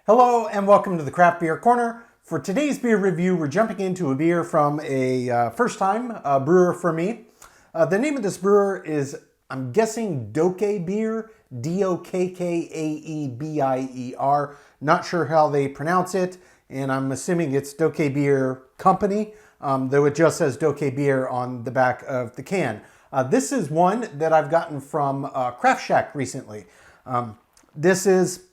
Hello and welcome to the Craft Beer Corner. For today's beer review, we're jumping into a beer from a first-time brewer for me. The name of this brewer is, I'm guessing, Dokkaebier, Dokkaebier. Not sure how they pronounce it, and I'm assuming it's Dokkaebier Company, though it just says Dokkaebier on the back of the can. This is one that I've gotten from Craft Shack recently. This is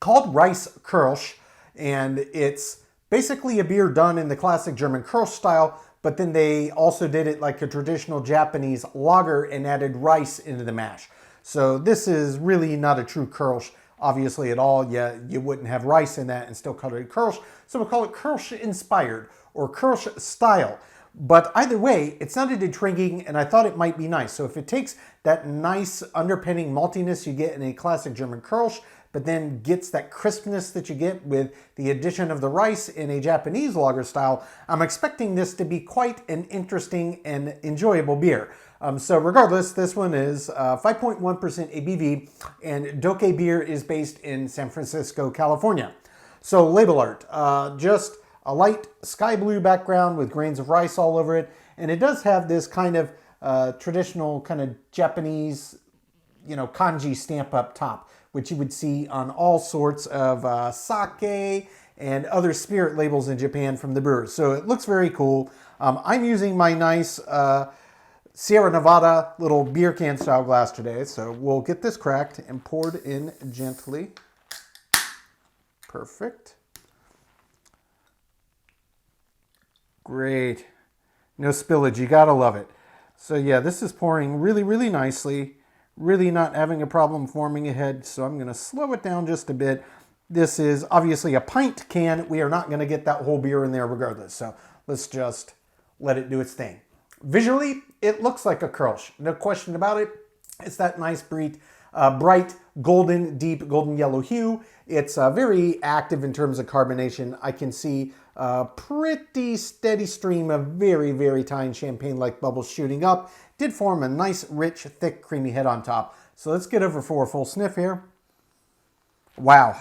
called Rice Kölsch, and it's basically a beer done in the classic German Kölsch style, but then they also did it like a traditional Japanese lager and added rice into the mash. So this is really not a true Kölsch, obviously, at all. Yeah, you wouldn't have rice in that and still call it Kölsch, so we'll call it Kölsch inspired or Kölsch style. But either way, it sounded intriguing and I thought it might be nice. So if it takes that nice underpinning maltiness you get in a classic German Kölsch, but then gets that crispness that you get with the addition of the rice in a Japanese lager style, I'm expecting this to be quite an interesting and enjoyable beer. So regardless, this one is 5.1% ABV, and Dokkaebier is based in San Francisco, California. So label art, just a light sky blue background with grains of rice all over it, and it does have this kind of traditional kind of Japanese, kanji stamp up top, which you would see on all sorts of sake and other spirit labels in Japan from the brewers. So it looks very cool. I'm using my nice Sierra Nevada little beer can style glass today. So we'll get this cracked and poured in gently. Perfect. Great. No spillage, you gotta love it. So yeah, this is pouring really, really nicely. Really not having a problem forming a head, so I'm going to slow it down just a bit. This is obviously a pint can. We are not going to get that whole beer in there regardless, so let's just let it do its thing. Visually, it looks like a Kölsch. No question about it. It's that nice, bright golden, deep golden yellow hue. It's very active in terms of carbonation. I can see a pretty steady stream of very, very tiny champagne-like bubbles shooting up. Did form a nice, rich, thick, creamy head on top. So let's get over for a full sniff here. Wow.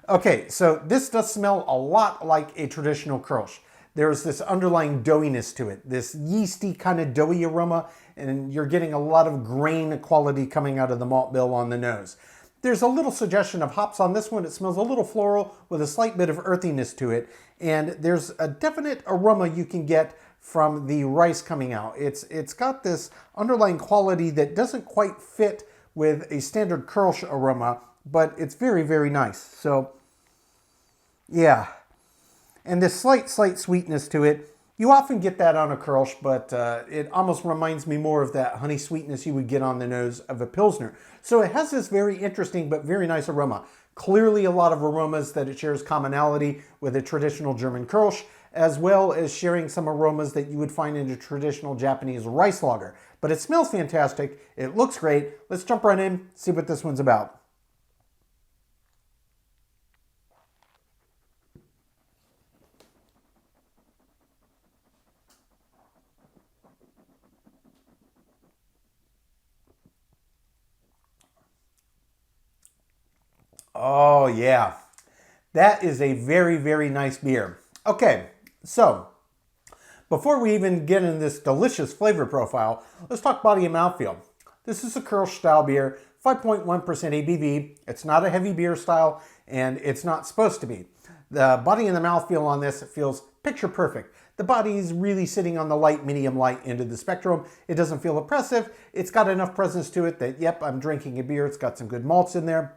Okay, so this does smell a lot like a traditional Kölsch. There's this underlying doughiness to it, this yeasty kind of doughy aroma, and you're getting a lot of grain quality coming out of the malt bill on the nose. There's a little suggestion of hops on this one. It smells a little floral with a slight bit of earthiness to it, and there's a definite aroma you can get from the rice coming out. It's got this underlying quality that doesn't quite fit with a standard Kölsch aroma, but it's very, very nice. So yeah, and this slight sweetness to it. You often get that on a Kölsch, but it almost reminds me more of that honey sweetness you would get on the nose of a Pilsner. So it has this very interesting but very nice aroma. Clearly a lot of aromas that it shares commonality with a traditional German Kölsch, as well as sharing some aromas that you would find in a traditional Japanese rice lager. But it smells fantastic. It looks great. Let's jump right in, see what this one's about. Oh yeah, that is a very, very nice beer. Okay, so before we even get into this delicious flavor profile, let's talk body and mouthfeel. This is a Kölsch style beer, 5.1% ABV. It's not a heavy beer style, and it's not supposed to be. The body and the mouthfeel on this feels picture perfect. The body is really sitting on the light, medium light end of the spectrum. It doesn't feel oppressive. It's got enough presence to it that, yep, I'm drinking a beer. It's got some good malts in there,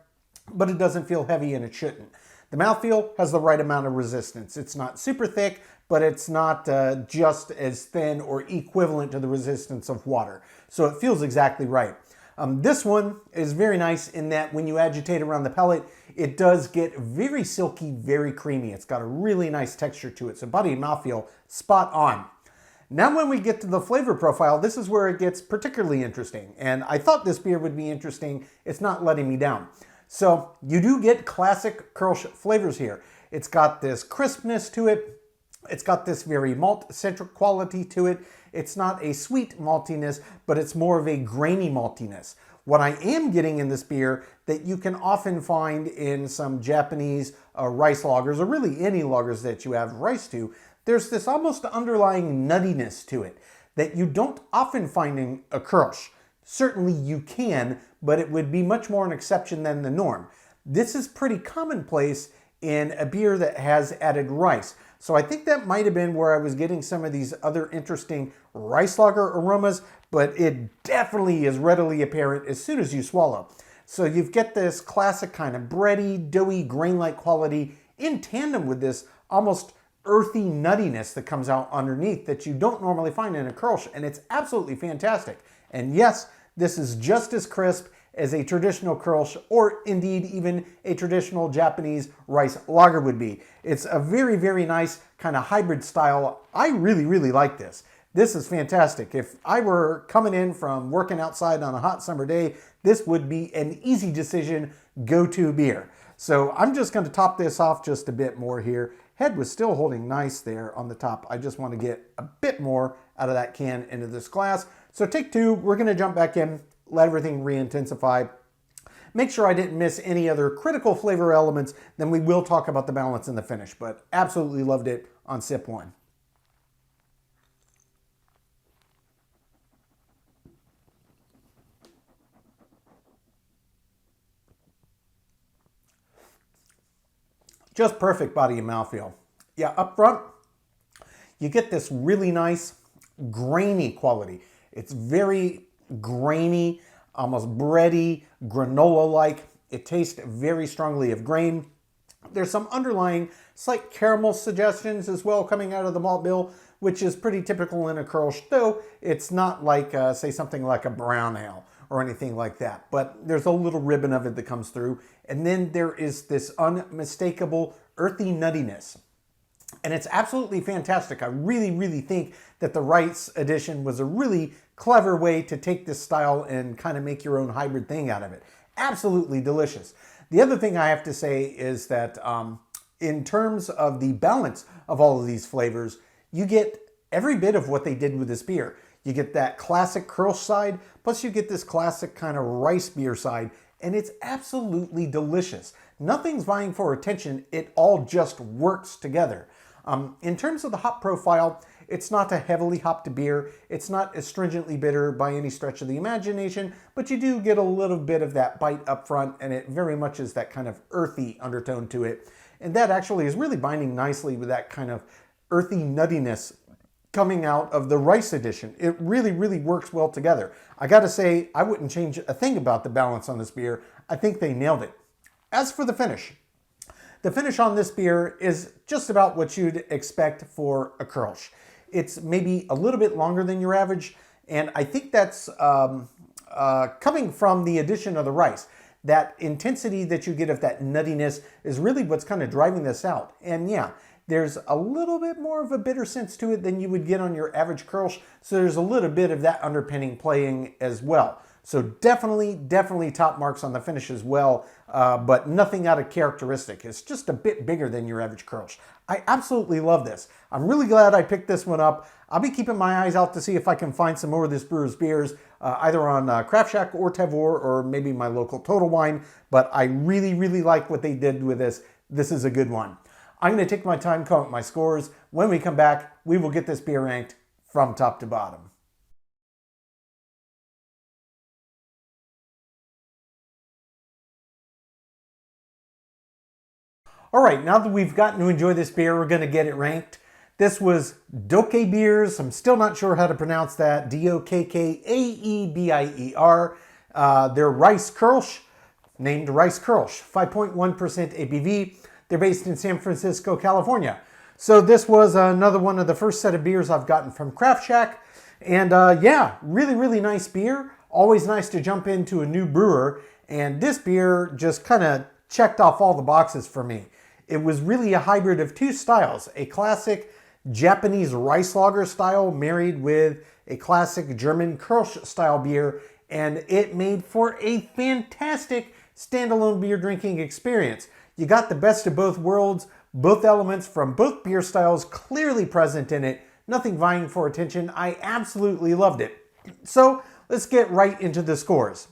but it doesn't feel heavy and it shouldn't. The mouthfeel has the right amount of resistance. It's not super thick, but it's not just as thin or equivalent to the resistance of water. So it feels exactly right. This one is very nice in that when you agitate around the pellet, it does get very silky, very creamy. It's got a really nice texture to it. So body and mouthfeel, spot on. Now when we get to the flavor profile, this is where it gets particularly interesting. And I thought this beer would be interesting. It's not letting me down. So you do get classic Kölsch flavors here. It's got this crispness to it. It's got this very malt-centric quality to it. It's not a sweet maltiness, but it's more of a grainy maltiness. What I am getting in this beer that you can often find in some Japanese rice lagers, or really any lagers that you have rice to, there's this almost underlying nuttiness to it that you don't often find in a Kölsch. Certainly you can, but it would be much more an exception than the norm. This is pretty commonplace in a beer that has added rice. So I think that might have been where I was getting some of these other interesting rice lager aromas, but it definitely is readily apparent as soon as you swallow. So you get this classic kind of bready, doughy, grain-like quality in tandem with this almost earthy nuttiness that comes out underneath that you don't normally find in a Kölsch, and it's absolutely fantastic. And yes, this is just as crisp as a traditional Kölsch, or indeed even a traditional Japanese rice lager would be. It's a very, very nice kind of hybrid style. I really, really like this. This is fantastic. If I were coming in from working outside on a hot summer day, this would be an easy decision go-to beer. So I'm just going to top this off just a bit more here. Head was still holding nice there on the top. I just want to get a bit more out of that can into this glass. So take two, we're going to jump back in, let everything re-intensify. Make sure I didn't miss any other critical flavor elements, then we will talk about the balance in the finish, but absolutely loved it on sip one. Just perfect body and mouthfeel. Yeah, up front, you get this really nice grainy quality. It's very grainy, almost bready, granola-like. It tastes very strongly of grain. There's some underlying slight caramel suggestions as well coming out of the malt bill, which is pretty typical in a Kölsch, though it's not like, say, something like a brown ale or anything like that. But there's a little ribbon of it that comes through. And then there is this unmistakable earthy nuttiness. And it's absolutely fantastic. I really, really think that the rice addition was a really clever way to take this style and kind of make your own hybrid thing out of it. Absolutely delicious. The other thing I have to say is that in terms of the balance of all of these flavors, you get every bit of what they did with this beer. You get that classic Kölsch side, plus you get this classic kind of rice beer side, and it's absolutely delicious. Nothing's vying for attention, it all just works together. In terms of the hop profile, it's not a heavily hopped beer. It's not astringently bitter by any stretch of the imagination, but you do get a little bit of that bite up front, and it very much is that kind of earthy undertone to it. And that actually is really binding nicely with that kind of earthy nuttiness coming out of the rice addition. It really, really works well together. I gotta say, I wouldn't change a thing about the balance on this beer. I think they nailed it. As for the finish on this beer is just about what you'd expect for a Kölsch. It's maybe a little bit longer than your average, and I think that's coming from the addition of the rice. That intensity that you get of that nuttiness is really what's kind of driving this out. And yeah, there's a little bit more of a bitter sense to it than you would get on your average Kölsch, so there's a little bit of that underpinning playing as well. So definitely top marks on the finish as well, but nothing out of characteristic. It's just a bit bigger than your average Kölsch. I absolutely love this. I'm really glad I picked this one up. I'll be keeping my eyes out to see if I can find some more of this brewer's beers, either on Craft Shack or Tavour, or maybe my local Total Wine, but I really, really like what they did with this. This is a good one. I'm going to take my time, count my scores. When we come back, we will get this beer ranked from top to bottom. All right, now that we've gotten to enjoy this beer, we're going to get it ranked. This was Dokkaebier. I'm still not sure how to pronounce that. Dokkaebier. They're Rice Kölsch, named Rice Kölsch, 5.1% ABV. They're based in San Francisco, California. So this was another one of the first set of beers I've gotten from Craft Shack. And yeah, really, really nice beer. Always nice to jump into a new brewer. And this beer just kind of checked off all the boxes for me. It was really a hybrid of two styles, a classic Japanese rice lager style married with a classic German Kölsch style beer, and it made for a fantastic standalone beer drinking experience. You got the best of both worlds, both elements from both beer styles clearly present in it, nothing vying for attention. I absolutely loved it. So let's get right into the scores.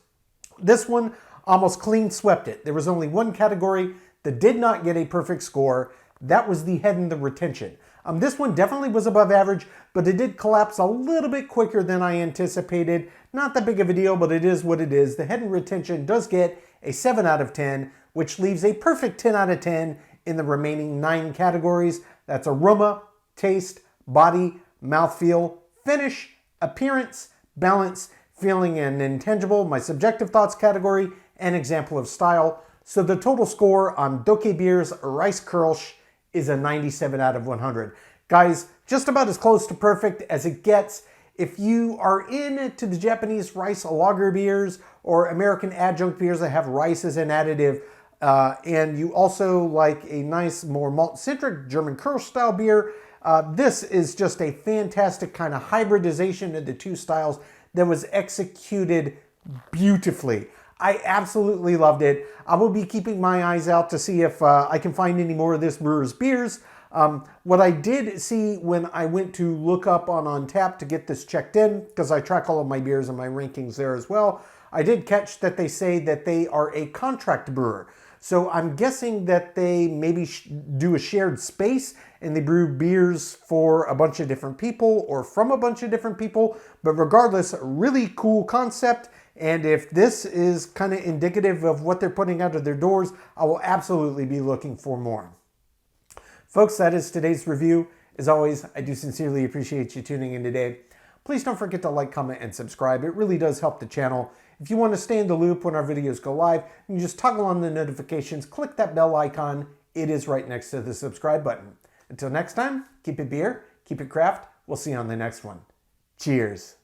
This one almost clean swept it. There was only one category that did not get a perfect score. That was the head and the retention. This one definitely was above average, but it did collapse a little bit quicker than I anticipated. Not that big of a deal, but it is what it is. The head and retention does get a 7 out of 10, which leaves a perfect 10 out of 10 in the remaining 9 categories. That's aroma, taste, body, mouthfeel, finish, appearance, balance, feeling and intangible, my subjective thoughts category, and example of style. So the total score on Dokkaebier's Rice Kölsch is a 97 out of 100. Guys, just about as close to perfect as it gets. If you are into the Japanese rice lager beers or American adjunct beers that have rice as an additive, and you also like a nice, more malt-centric German Kölsch style beer, this is just a fantastic kind of hybridization of the two styles that was executed beautifully. I absolutely loved it. I will be keeping my eyes out to see if I can find any more of this brewer's beers. What I did see when I went to look up on Untappd to get this checked in, because I track all of my beers and my rankings there as well, I did catch that they say that they are a contract brewer. So I'm guessing that they maybe do a shared space and they brew beers for a bunch of different people or from a bunch of different people. But regardless, really cool concept. And if this is kind of indicative of what they're putting out of their doors, I will absolutely be looking for more. Folks, that is today's review. As always, I do sincerely appreciate you tuning in today. Please don't forget to like, comment, and subscribe. It really does help the channel. If you want to stay in the loop when our videos go live, you just toggle on the notifications, click that bell icon. It is right next to the subscribe button. Until next time, keep it beer, keep it craft. We'll see you on the next one. Cheers.